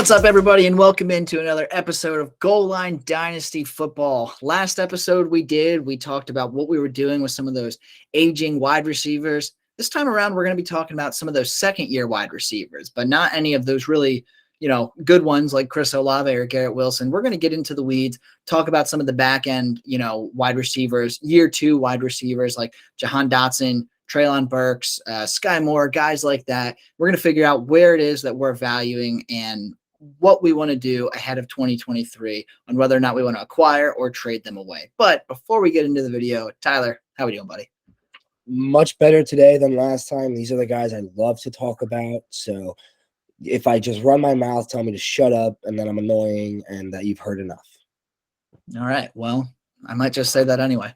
What's up, everybody, and welcome into another episode of Goal Line Dynasty Football. Last episode we talked about what we were doing with some of those aging wide receivers. This time around, we're going to be talking about some of those second-year wide receivers, but not any of those really, good ones like Chris Olave or Garrett Wilson. We're going to get into the weeds, talk about some of the back-end, wide receivers, year two wide receivers like Jahan Dotson, Treylon, Burks, Skyy, guys like that. We're going to figure out where it is that we're valuing and what we want to do ahead of 2023 on whether or not we want to acquire or trade them away. But before we get into the video, Tyler, how are we doing, buddy? Much better today than last time. These are the guys I love to talk about. So if I just run my mouth, tell me to shut up, and then I'm annoying and that you've heard enough. All right. Well, I might just say that anyway.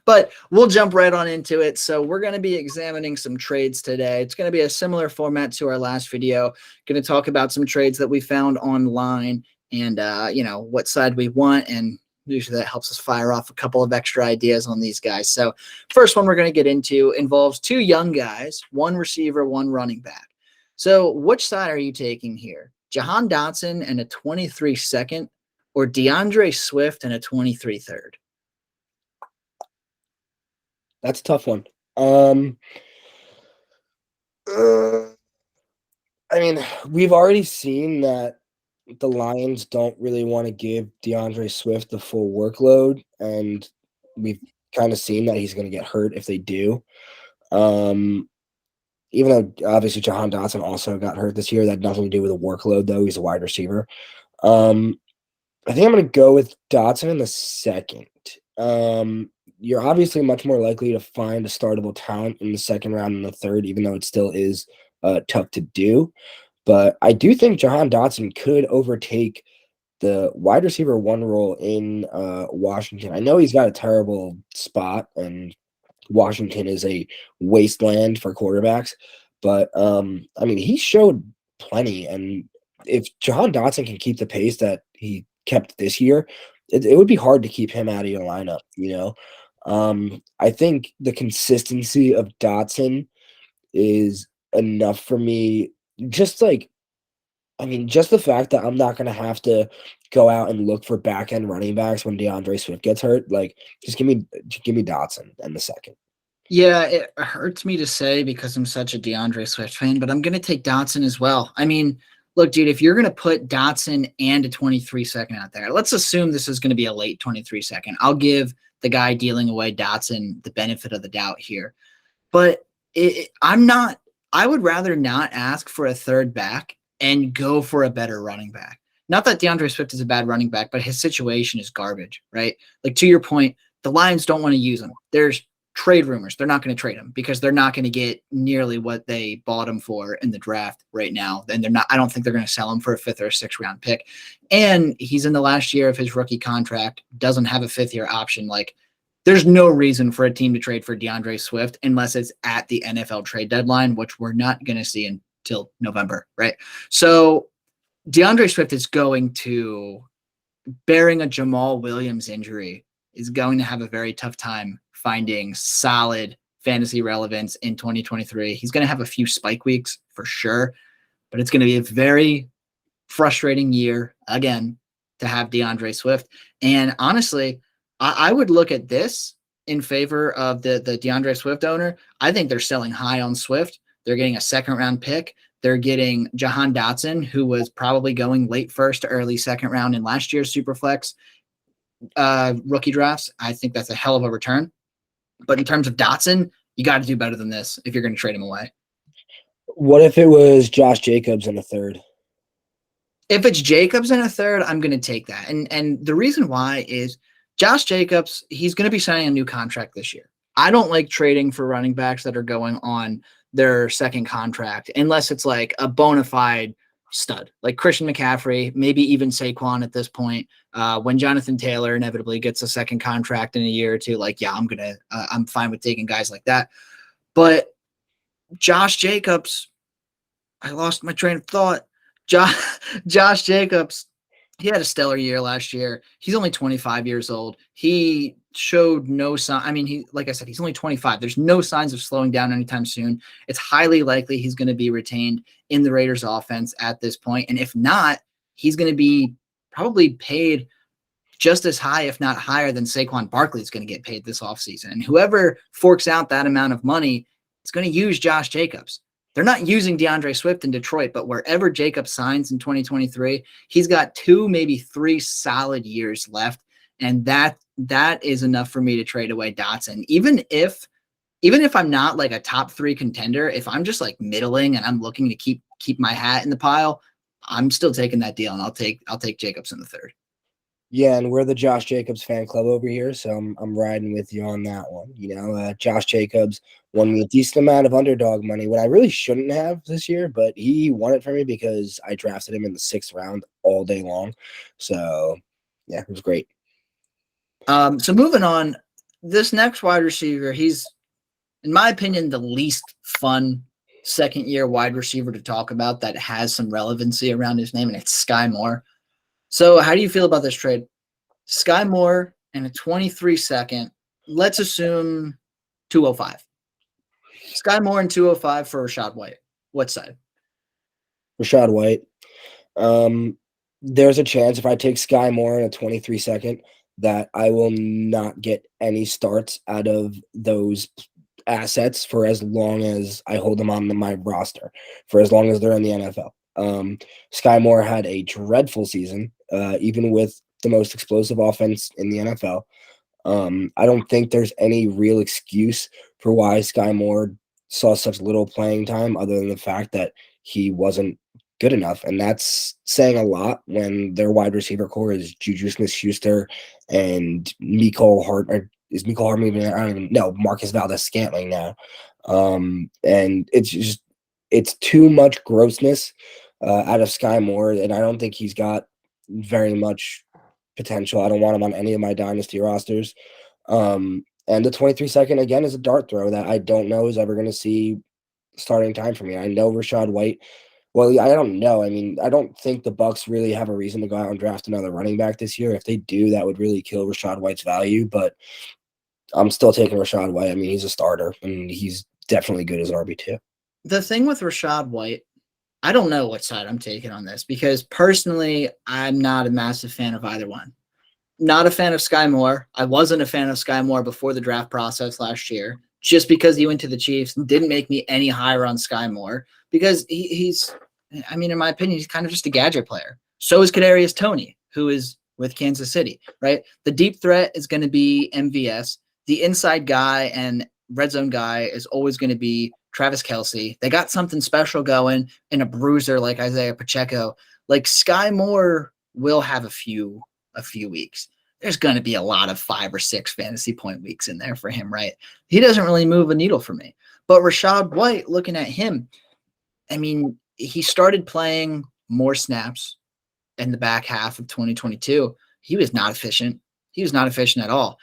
But we'll jump right on into it. So we're going to be examining some trades today. It's going to be a similar format to our last video. Going to talk about some trades that we found online and, what side we want. And usually that helps us fire off a couple of extra ideas on these guys. So first one we're going to get into involves two young guys, one receiver, one running back. So which side are you taking here? Jahan Dotson and a 23 second or DeAndre Swift and a 23 third? That's a tough one. We've already seen that the Lions don't really want to give DeAndre Swift the full workload, and we've kind of seen that he's going to get hurt if they do. Even though obviously Jahan Dotson also got hurt this year, that had nothing to do with the workload, though. He's a wide receiver. I think I'm going to go with Dotson in the second. You're obviously much more likely to find a startable talent in the second round than the third, even though it still is tough to do. But I do think Jahan Dotson could overtake the wide receiver one role in Washington. I know he's got a terrible spot, and Washington is a wasteland for quarterbacks. But, he showed plenty. And if Jahan Dotson can keep the pace that he kept this year, it would be hard to keep him out of your lineup, I think the consistency of Dotson is enough for me. Just the fact that I'm not going to have to go out and look for back-end running backs when DeAndre Swift gets hurt. Just give me Dotson in the second. Yeah, it hurts me to say because I'm such a DeAndre Swift fan, but I'm going to take Dotson as well. Look, dude, if you're going to put Dotson and a 23 second out there, let's assume this is going to be a late 23 second. I'll give the guy dealing away Dotson the benefit of the doubt here. But I would rather not ask for a third back and go for a better running back. Not that DeAndre Swift is a bad running back, but his situation is garbage, right? To your point, the Lions don't want to use him. There's trade rumors. They're not going to trade him because they're not going to get nearly what they bought him for in the draft right now. And I don't think they're going to sell him for a 5th or 6th round pick. And he's in the last year of his rookie contract, doesn't have a 5th year option. There's no reason for a team to trade for DeAndre Swift unless it's at the NFL trade deadline, which we're not going to see until November, right? So DeAndre Swift is going to, bearing a Jamal Williams injury, is going to have a very tough time finding solid fantasy relevance in 2023. He's going to have a few spike weeks for sure, but it's going to be a very frustrating year again to have DeAndre Swift. And honestly, I would look at this in favor of the DeAndre Swift owner. I think they're selling high on Swift. They're getting a 2nd round pick. They're getting Jahan Dotson, who was probably going late 1st to early 2nd round in last year's Superflex rookie drafts. I think that's a hell of a return. But in terms of Dotson, you got to do better than this if you're going to trade him away. What if it was Josh Jacobs in the third? If it's Jacobs in a third, I'm going to take that. And the reason why is Josh Jacobs, he's going to be signing a new contract this year. I don't like trading for running backs that are going on their 2nd contract unless it's like a bona fide stud, like Christian McCaffrey, maybe even Saquon at this point. When Jonathan Taylor inevitably gets a 2nd contract in a year or two, I'm fine with taking guys like that. But Josh Jacobs, I lost my train of thought. Josh Jacobs, He had a stellar year last year. He's only 25 years old. He showed no sign. I mean, like I said, he's only 25. There's no signs of slowing down anytime soon. It's highly likely he's going to be retained in the Raiders offense at this point. And if not, he's going to be probably paid just as high, if not higher, than Saquon Barkley is going to get paid this offseason. And whoever forks out that amount of money is going to use Josh Jacobs. They're not using DeAndre Swift in Detroit, but wherever Jacobs signs in 2023, he's got 2, maybe 3 solid years left. And that is enough for me to trade away Dotson. Even if I'm not like a top 3 contender, if I'm just like middling and I'm looking to keep my hat in the pile, I'm still taking that deal, and I'll take Jacobs in the 3rd. Yeah, and we're the Josh Jacobs fan club over here, so I'm riding with you on that one. Josh Jacobs won me a decent amount of underdog money, what I really shouldn't have this year, but he won it for me because I drafted him in the 6th round all day long. So, yeah, it was great. So moving on, this next wide receiver, he's, in my opinion, the least fun second-year wide receiver to talk about that has some relevancy around his name, and it's Skyy Moore. So how do you feel about this trade? Skyy Moore and a 23-second, let's assume 205. Skyy Moore and 205 for Rachaad White. What side? Rachaad White. There's a chance if I take Skyy Moore in a 23-second that I will not get any starts out of those assets for as long as I hold them on my roster, for as long as they're in the NFL. Skyy Moore had a dreadful season, even with the most explosive offense in the NFL. I don't think there's any real excuse for why Skyy Moore saw such little playing time other than the fact that he wasn't good enough. And that's saying a lot when their wide receiver core is Juju Smith-Schuster and Mecole Hardman. Is Mecole Hardman even there? I don't even know. Marcus Valdes-Scantling now. And it's too much grossness out of Skyy Moore, and I don't think he's got very much potential. I don't want him on any of my Dynasty rosters. And the 23-second, again, is a dart throw that I don't know is ever going to see starting time for me. I know Rachaad White. Well, I don't know. I mean, I don't think the Bucs really have a reason to go out and draft another running back this year. If they do, that would really kill Rachaad White's value, but I'm still taking Rachaad White. I mean, he's a starter, and he's definitely good as an RB2. The thing with Rachaad White, I don't know what side I'm taking on this because personally, I'm not a massive fan of either one. Not a fan of Skyy Moore. I wasn't a fan of Skyy Moore before the draft process last year, just because he went to the Chiefs didn't make me any higher on Skyy Moore because he's, I mean, in my opinion, he's kind of just a gadget player. So is Kadarius Toney, who is with Kansas City, right? The deep threat is going to be MVS. The inside guy and red zone guy is always going to be Travis Kelce. They got something special going in a bruiser like Isaiah Pacheco. Like Skyy Moore will have a few weeks. There's going to be a lot of 5 or 6 fantasy point weeks in there for him, right? He doesn't really move a needle for me. But Rachaad White, looking at him, I mean, he started playing more snaps in the back half of 2022. He was not efficient. He was not efficient at all.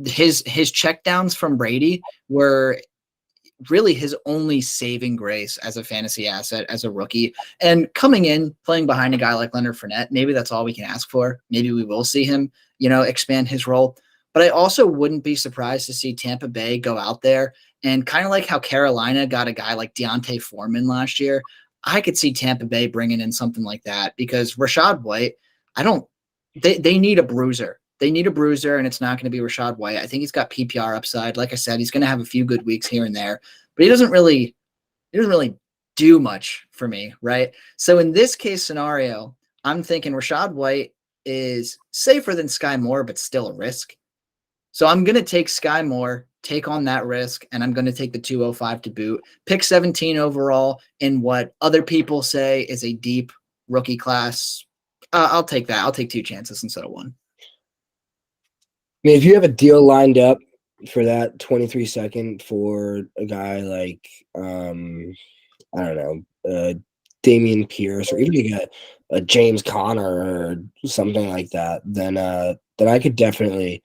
His checkdowns from Brady were really his only saving grace as a fantasy asset, as a rookie. And coming in, playing behind a guy like Leonard Fournette, maybe that's all we can ask for. Maybe we will see him, expand his role. But I also wouldn't be surprised to see Tampa Bay go out there and kind of like how Carolina got a guy like Deontay Foreman last year. I could see Tampa Bay bringing in something like that because Rachaad White, they need a bruiser. They need a bruiser, and it's not going to be Rachaad White. I think he's got PPR upside. Like I said, he's going to have a few good weeks here and there, but he doesn't really do much for me, right? So in this case scenario, I'm thinking Rachaad White is safer than Skyy Moore, but still a risk. So I'm going to take Skyy Moore, take on that risk, and I'm going to take the 205 to boot. Pick 17 overall in what other people say is a deep rookie class. I'll take that. I'll take 2 chances instead of 1. I mean, if you have a deal lined up for that 23-second for a guy like, I don't know, Damian Pierce or even like a James Conner or something like that, then I could definitely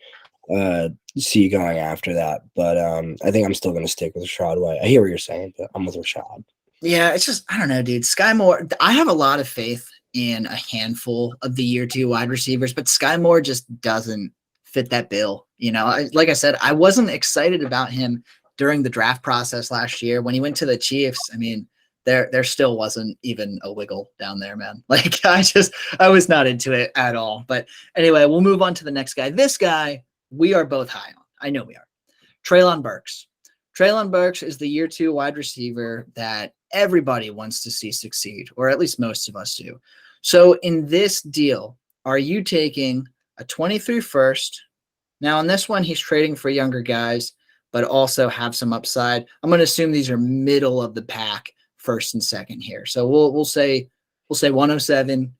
see you going after that. But I think I'm still going to stick with Rachaad White. I hear what you're saying, but I'm with Rachaad. Yeah, it's just, I don't know, dude. Skyy Moore, I have a lot of faith in a handful of the year 2 wide receivers, but Skyy Moore just doesn't fit that bill. Like I said, I wasn't excited about him during the draft process last year. When he went to the Chiefs, I mean, there still wasn't even a wiggle down there, man. Like I was not into it at all. But anyway, we'll move on to the next guy. This guy, we are both high on. I know we are. Treylon Burks. Treylon Burks is the year 2 wide receiver that everybody wants to see succeed, or at least most of us do. So in this deal, are you taking a 23 first? Now, on this one, he's trading for younger guys, but also have some upside. I'm going to assume these are middle of the pack, first and second here. So we'll say 107,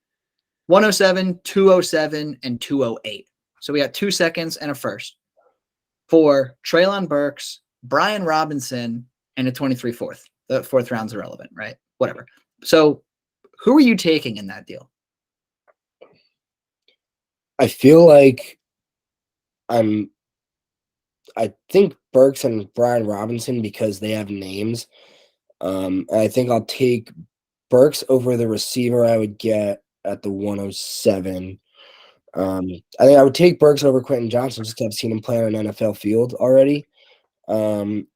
207, and 208. So we got 2 seconds and a first for Treylon Burks, Brian Robinson, and a 23 fourth. The 4th round's irrelevant, right? Whatever. So who are you taking in that deal? I feel like I think Burks and Brian Robinson because they have names. I think I'll take Burks over the receiver I would get at the 107. I think I would take Burks over Quentin Johnson just because I've seen him play on an NFL field already. I'd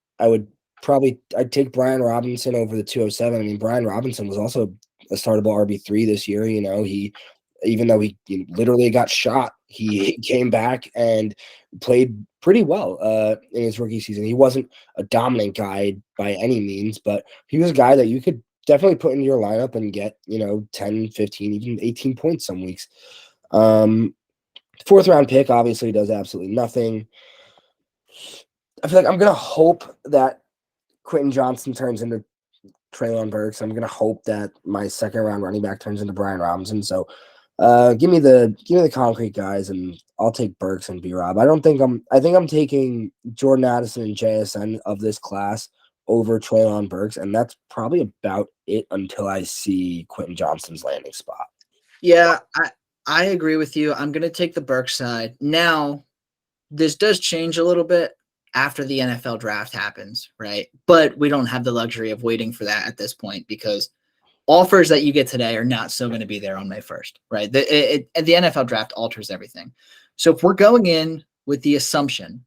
take Brian Robinson over the 207. I mean, Brian Robinson was also a startable RB3 this year. Even though he literally got shot, he came back and played pretty well in his rookie season. He wasn't a dominant guy by any means, but he was a guy that you could definitely put in your lineup and get, 10, 15, even 18 points some weeks. 4th round pick obviously does absolutely nothing. I feel like I'm going to hope that Quentin Johnson turns into Treylon Burks. I'm going to hope that my 2nd round running back turns into Brian Robinson. So give me the concrete guys, and I'll take Burks and B-Rob. I think I'm taking Jordan Addison and JSN of this class over Treylon Burks, and that's probably about it until I see Quentin Johnston's landing spot. Yeah, I agree with you. I'm going to take the Burks side. Now, this does change a little bit after the NFL draft happens, right? But we don't have the luxury of waiting for that at this point because offers that you get today are not still going to be there on May 1st, right? The NFL draft alters everything. So if we're going in with the assumption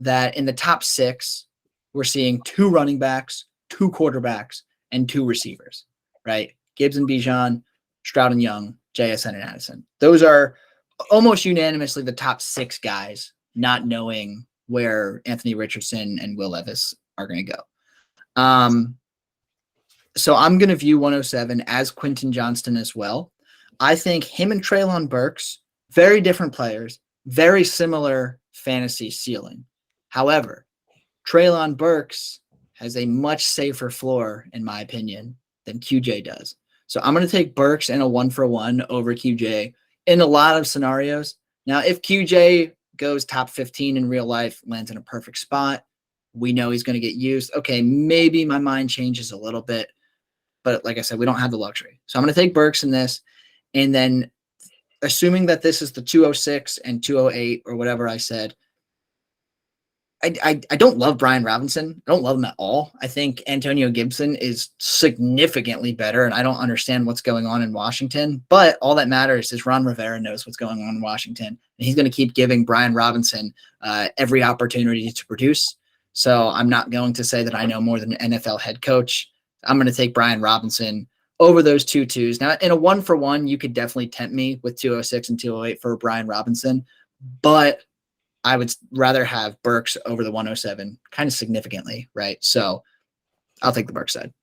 that in the top 6, we're seeing 2 running backs, 2 quarterbacks, and 2 receivers, right? Gibbs and Bijan, Stroud and Young, JSN and Addison. Those are almost unanimously the top 6 guys, not knowing where Anthony Richardson and Will Levis are going to go. So I'm going to view 107 as Quentin Johnston as well. I think him and Treylon Burks, very different players, very similar fantasy ceiling. However, Treylon Burks has a much safer floor, in my opinion, than QJ does. So I'm going to take Burks in a 1-for-1 over QJ in a lot of scenarios. Now, if QJ goes top 15 in real life, lands in a perfect spot, we know he's going to get used. Okay, maybe my mind changes a little bit. But like I said, we don't have the luxury. So I'm going to take Burks in this. And then assuming that this is the 206 and 208 or whatever I said, I don't love Brian Robinson. I don't love him at all. I think Antonio Gibson is significantly better, and I don't understand what's going on in Washington. But all that matters is Ron Rivera knows what's going on in Washington, and he's going to keep giving Brian Robinson every opportunity to produce. So I'm not going to say that I know more than an NFL head coach. I'm going to take Brian Robinson over those 2 twos. Now, in a 1-for-1, you could definitely tempt me with 206 and 208 for Brian Robinson, but I would rather have Burks over the 107 kind of significantly, right? So I'll take the Burks side.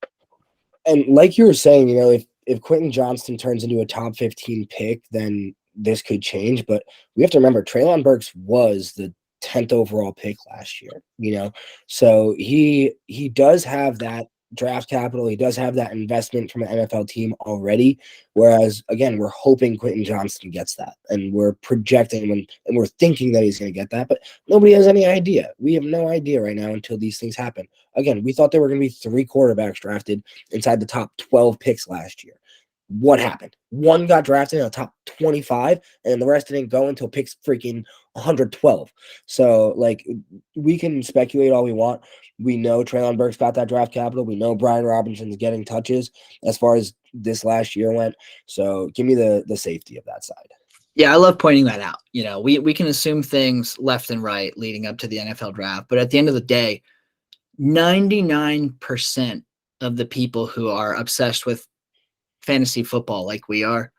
And like you were saying, if Quentin Johnston turns into a top 15 pick, then this could change. But we have to remember Treylon Burks was the 10th overall pick last year, so he does have that draft capital. He does have that investment from an NFL team already. Whereas, again, we're hoping Quentin Johnston gets that, and we're projecting him, and we're thinking that he's going to get that, but nobody has any idea. We have no idea right now until these things happen. Again, we thought there were going to be 3 quarterbacks drafted inside the top 12 picks last year. what happened? One got drafted in the top 25, and the rest didn't go until picks freaking 112. So, like, we can speculate all we want. We know Treylon Burks got that draft capital. We know Brian Robinson's getting touches as far as this last year went. So, give me the safety of that side. Yeah, I love pointing that out. You know, we can assume things left and right leading up to the NFL draft, but at the end of the day, 99% of the people who are obsessed with fantasy football like we are,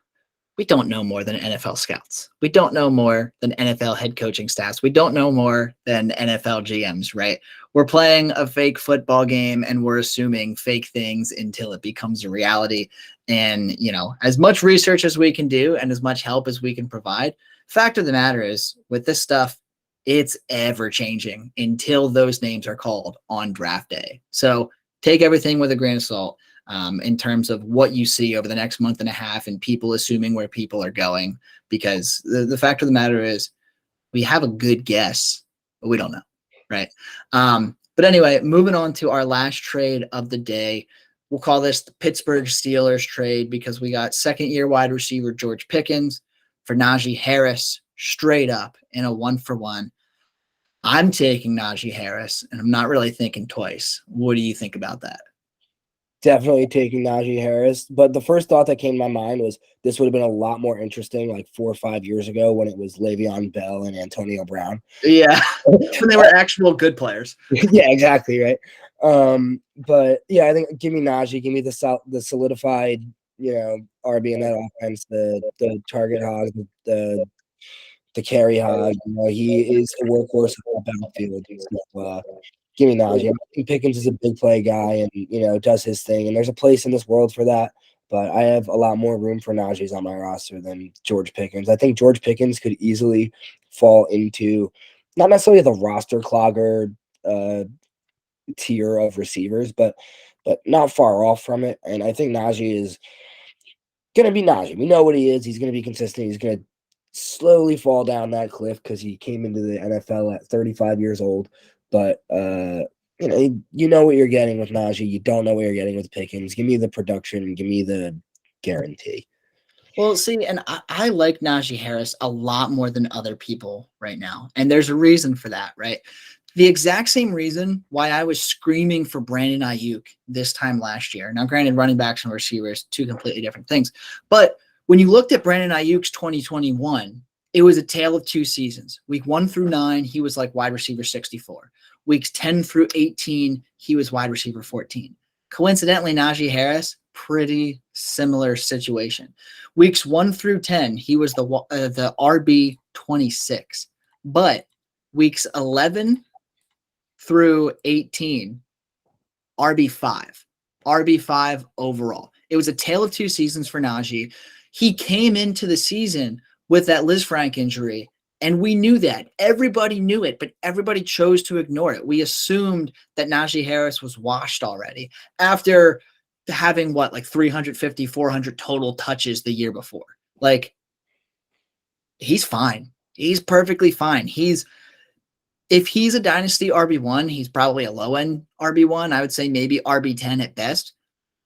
we don't know more than NFL scouts. We don't know more than NFL head coaching staffs. We don't know more than NFL GMs, right? We're playing a fake football game and we're assuming fake things until it becomes a reality. And, you know, as much research as we can do and as much help as we can provide, fact of the matter is with this stuff, it's ever changing until those names are called on draft day. So take everything with a grain of salt. In terms of what you see over the next month and a half and people assuming where people are going, because the fact of the matter is we have a good guess, but we don't know, right? But anyway, moving on to our last trade of the day. We'll call this the Pittsburgh Steelers trade because we got second-year wide receiver George Pickens for Najee Harris straight up in a 1-for-1. I'm taking Najee Harris, and I'm not really thinking twice. What do you think about that? Definitely taking Najee Harris. But the first thought that came to my mind was this would have been a lot more interesting like 4 or 5 years ago when it was Le'Veon Bell and Antonio Brown. Yeah, when they were actual good players. Yeah, exactly, right. But yeah, I think give me Najee, give me the solidified, RB in that offense, the target hog, the carry hog. He is a workhorse on the battlefield. So, give me Najee. I think Pickens is a big play guy and, does his thing. And there's a place in this world for that. But I have a lot more room for Najee's on my roster than George Pickens. I think George Pickens could easily fall into not necessarily the roster clogger tier of receivers, but not far off from it. And I think Najee is going to be Najee. We know what he is. He's going to be consistent. He's going to slowly fall down that cliff because he came into the NFL at 35 years old. But, you know what you're getting with Najee. You don't know what you're getting with Pickens. Give me the production and give me the guarantee. Well, see, and I like Najee Harris a lot more than other people right now. And there's a reason for that, right? The exact same reason why I was screaming for Brandon Ayuk this time last year. Now, granted, running backs and receivers, two completely different things. But when you looked at Brandon Ayuk's 2021, it was a tale of two seasons. Week 1 through 9, he was like wide receiver 64. Weeks 10 through 18, he was wide receiver 14. Coincidentally, Najee Harris, pretty similar situation. Weeks 1 through 10, he was the RB 26. But weeks 11 through 18, RB5 overall. It was a tale of two seasons for Najee. He came into the season with that Liz Frank injury, and we knew that. Everybody knew it, but everybody chose to ignore it. We assumed that Najee Harris was washed already after having 350, 400 total touches the year before. He's fine. He's perfectly fine. If he's a dynasty RB1, he's probably a low-end RB1. I would say maybe RB10 at best.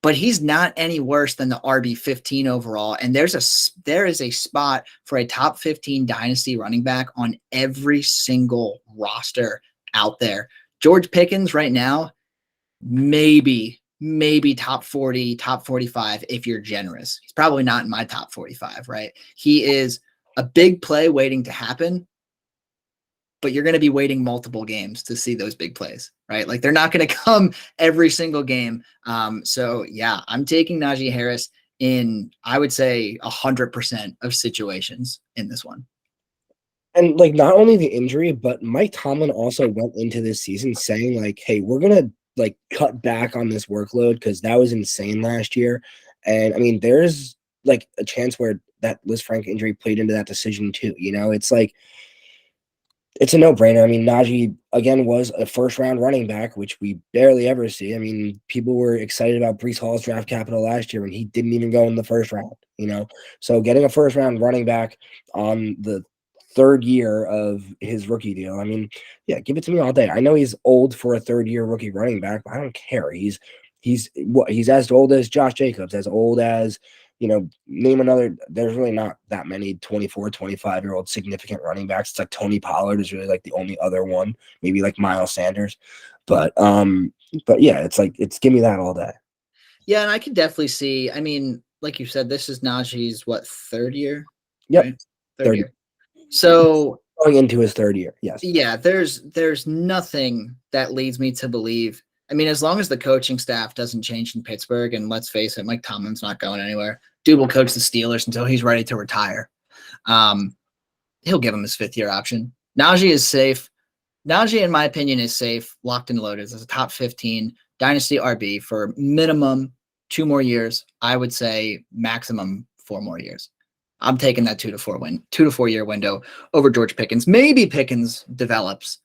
But he's not any worse than the RB15 overall. And there is a spot for a top 15 dynasty running back on every single roster out there. George Pickens right now, maybe top 40, top 45 if you're generous. He's probably not in my top 45, right? He is a big play waiting to happen, but you're going to be waiting multiple games to see those big plays, right? They're not going to come every single game. So yeah, I'm taking Najee Harris in, I would say 100% of situations in this one. And not only the injury, but Mike Tomlin also went into this season saying hey, we're going to cut back on this workload because that was insane last year. And I mean, there's a chance where that Liz Frank injury played into that decision too. It's a no-brainer. I mean, Najee, again, was a first-round running back, which we barely ever see. I mean, people were excited about Breece Hall's draft capital last year when he didn't even go in the first round, So getting a first-round running back on the third year of his rookie deal, I mean, yeah, give it to me all day. I know he's old for a third-year rookie running back, but I don't care. He's as old as Josh Jacobs, as old as name another. There's really not that many 24, 25-year-old significant running backs. It's like Tony Pollard is really like the only other one, maybe like Miles Sanders. But yeah, it's give me that all day. Yeah, and I can definitely see. I mean, like you said, this is Najee's third year? Yep. Right? Third year. So going into his third year, yes. Yeah, there's nothing that leads me to believe. I mean, as long as the coaching staff doesn't change in Pittsburgh, and let's face it, Mike Tomlin's not going anywhere. Dude will coach the Steelers until he's ready to retire. He'll give him his 5th-year option. Najee is safe. Najee, in my opinion, is safe, locked and loaded as a top 15 Dynasty RB for minimum 2 more years. I would say maximum 4 more years. I'm taking that 2 to 4 year window over George Pickens. Maybe Pickens develops,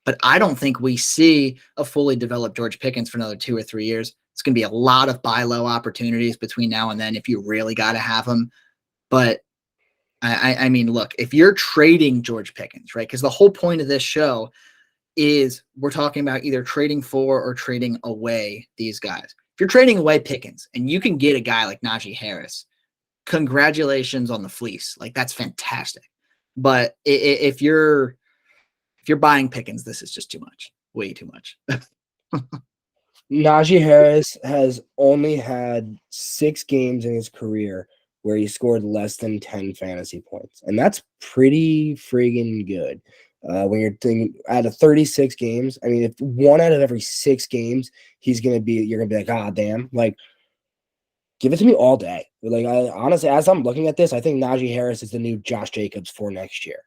but I don't think we see a fully developed George Pickens for another 2 or 3 years. It's going to be a lot of buy low opportunities between now and then if you really got to have him. But I mean, look, if you're trading George Pickens, right? Because the whole point of this show is we're talking about either trading for or trading away these guys. If you're trading away Pickens and you can get a guy like Najee Harris, congratulations on the fleece. Like, that's fantastic. But if you're buying Pickens, this is just too much, way too much. Najee Harris has only had 6 games in his career where he scored less than 10 fantasy points. And that's pretty friggin' good. When you're thinking out of 36 games, I mean, if 1 out of every 6 games, you're going to be like, ah, damn, like, give it to me all day. Like, honestly, as I'm looking at this, I think Najee Harris is the new Josh Jacobs for next year.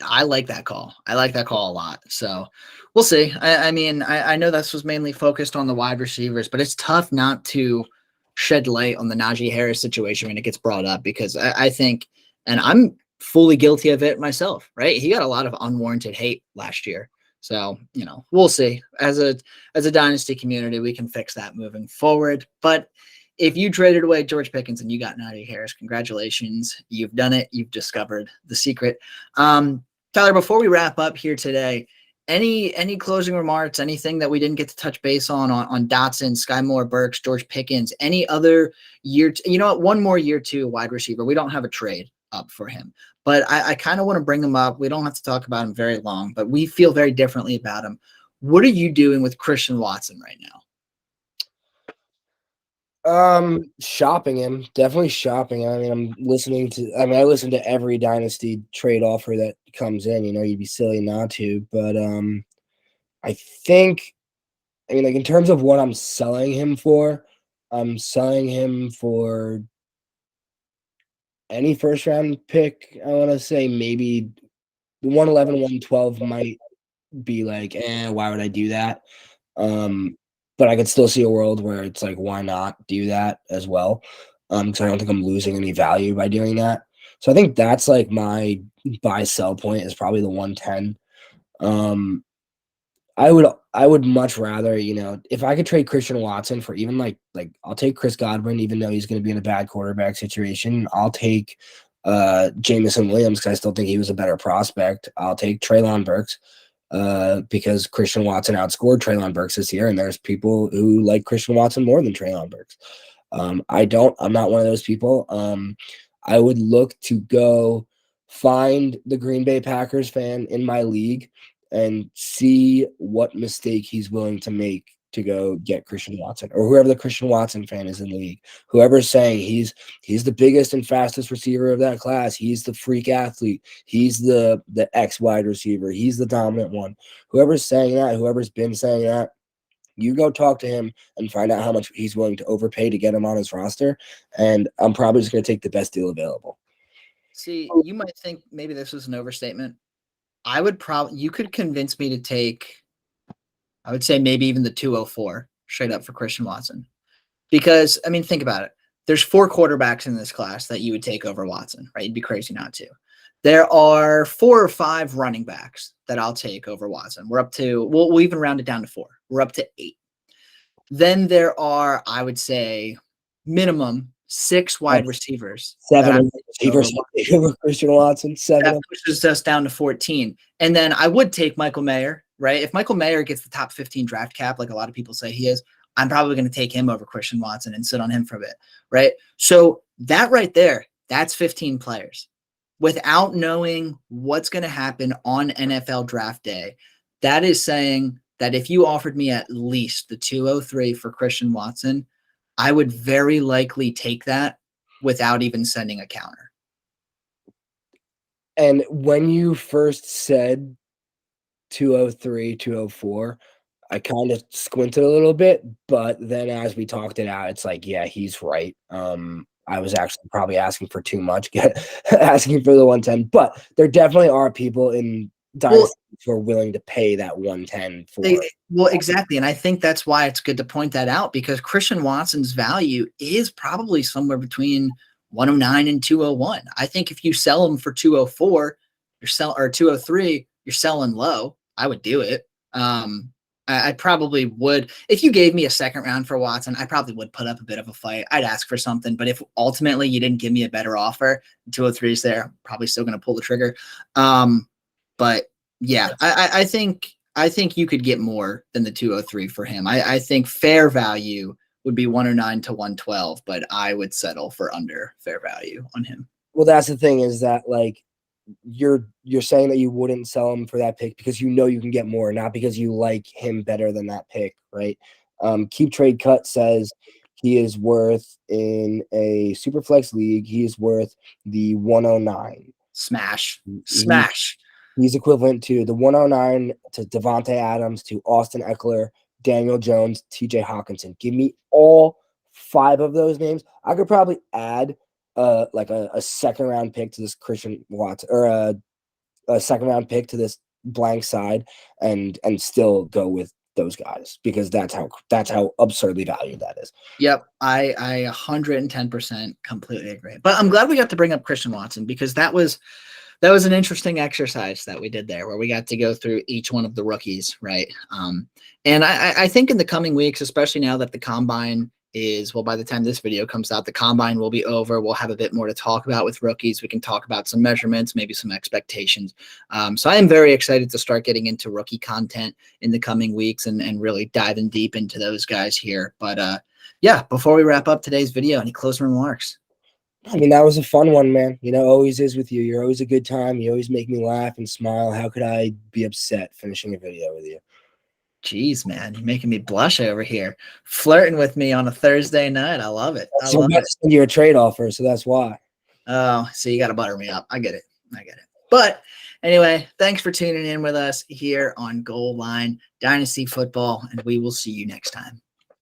I like that call. I like that call a lot. So we'll see. I mean, I know this was mainly focused on the wide receivers, but it's tough not to shed light on the Najee Harris situation when it gets brought up, because I think, and I'm fully guilty of it myself, right? He got a lot of unwarranted hate last year. So, we'll see. As a Dynasty community, we can fix that moving forward. But if you traded away George Pickens and you got Najee Harris, congratulations. You've done it. You've discovered the secret. Tyler, before we wrap up here today, any closing remarks, anything that we didn't get to touch base on Dotson, Skyy Moore, Burks, George Pickens, any other year? One more year 2 wide receiver. We don't have a trade up for him, but I kind of want to bring him up. We don't have to talk about him very long, but we feel very differently about him. What are you doing with Christian Watson right now? Shopping him, definitely shopping. I mean, I listen to every Dynasty trade offer that comes in. You'd be silly not to, but I think, like, in terms of what I'm selling him for any first round pick. I want to say maybe the 111, 112 might be like, why would I do that? But I could still see a world where it's like, why not do that as well? Because I don't think I'm losing any value by doing that. So I think that's like my buy sell point is probably the 110. I would much rather, if I could trade Christian Watson for even like I'll take Chris Godwin, even though he's going to be in a bad quarterback situation. I'll take Jamison Williams because I still think he was a better prospect. I'll take Treylon Burks. Because Christian Watson outscored Treylon Burks this year, and there's people who like Christian Watson more than Treylon Burks. I'm not one of those people. I would look to go find the Green Bay Packers fan in my league and see what mistake he's willing to make to go get Christian Watson, or whoever the Christian Watson fan is in the league. Whoever's saying he's the biggest and fastest receiver of that class. He's the freak athlete. He's the X wide receiver. He's the dominant one. Whoever's saying that, whoever's been saying that, you go talk to him and find out how much he's willing to overpay to get him on his roster. And I'm probably just going to take the best deal available. See, you might think maybe this was an overstatement. You could convince me to take, I would say maybe even the 204 straight up for Christian Watson. Because, I mean, think about it. There's 4 quarterbacks in this class that you would take over Watson, right? You'd be crazy not to. There are 4 or 5 running backs that I'll take over Watson. We're up to, we'll even round it down to 4. We're up to 8. Then there are, I would say, minimum 6 wide receivers. 7 receivers over Christian Watson. 7. That pushes us down to 14. And then I would take Michael Mayer, right? If Michael Mayer gets the top 15 draft cap, like a lot of people say he is, I'm probably going to take him over Christian Watson and sit on him for a bit, right? So that right there, that's 15 players. Without knowing what's going to happen on NFL draft day, that is saying that if you offered me at least the 203 for Christian Watson, I would very likely take that without even sending a counter. And when you first said 203, 204, I kind of squinted a little bit, but then as we talked it out, it's like, yeah, he's right. I was actually probably asking for too much, asking for the 110, but there definitely are people in Dynasty who are willing to pay that 110 for it. Well, exactly. And I think that's why it's good to point that out, because Christian Watson's value is probably somewhere between 109 and 201. I think if you sell him for 204, or 203, you're selling low. I would do it. I probably would. If you gave me a second round for Watson, I probably would put up a bit of a fight. I'd ask for something. But if ultimately you didn't give me a better offer, 203 is there, I'm probably still going to pull the trigger. But yeah, I think you could get more than the 203 for him. I think fair value would be 109 to 112, but I would settle for under fair value on him. Well, that's the thing, is that like you're saying that you wouldn't sell him for that pick because you know you can get more, not because you like him better than that pick, right? Keep Trade Cut says he is worth, in a Superflex league, he is worth the 109. Smash. He's equivalent to the 109 to Devontae Adams, to Austin Eckler, Daniel Jones, TJ Hawkinson. Give me all 5 of those names. I could probably add like a second round pick to this Christian Watson, or a second round pick to this blank side, and still go with those guys, because that's how absurdly valued that is. Yep, I 110% completely agree. But I'm glad we got to bring up Christian Watson, because that was an interesting exercise that we did there, where we got to go through each one of the rookies, right? And I think in the coming weeks, especially now that the combine is, well, by the time this video comes out, the combine will be over. We'll have a bit more to talk about with rookies. We can talk about some measurements, maybe some expectations. So I am very excited to start getting into rookie content in the coming weeks and really diving deep into those guys here. But yeah, before we wrap up today's video, any closing remarks? I mean, that was a fun one, man. You know, always is with you. You're always a good time. You always make me laugh and smile. How could I be upset finishing a video with you? Jeez, man, you're making me blush over here. Flirting with me on a Thursday night. I love it. I love it. Send you a trade offer, so that's why. Oh, so you got to butter me up. I get it. But anyway, thanks for tuning in with us here on Goal Line Dynasty Football, and we will see you next time.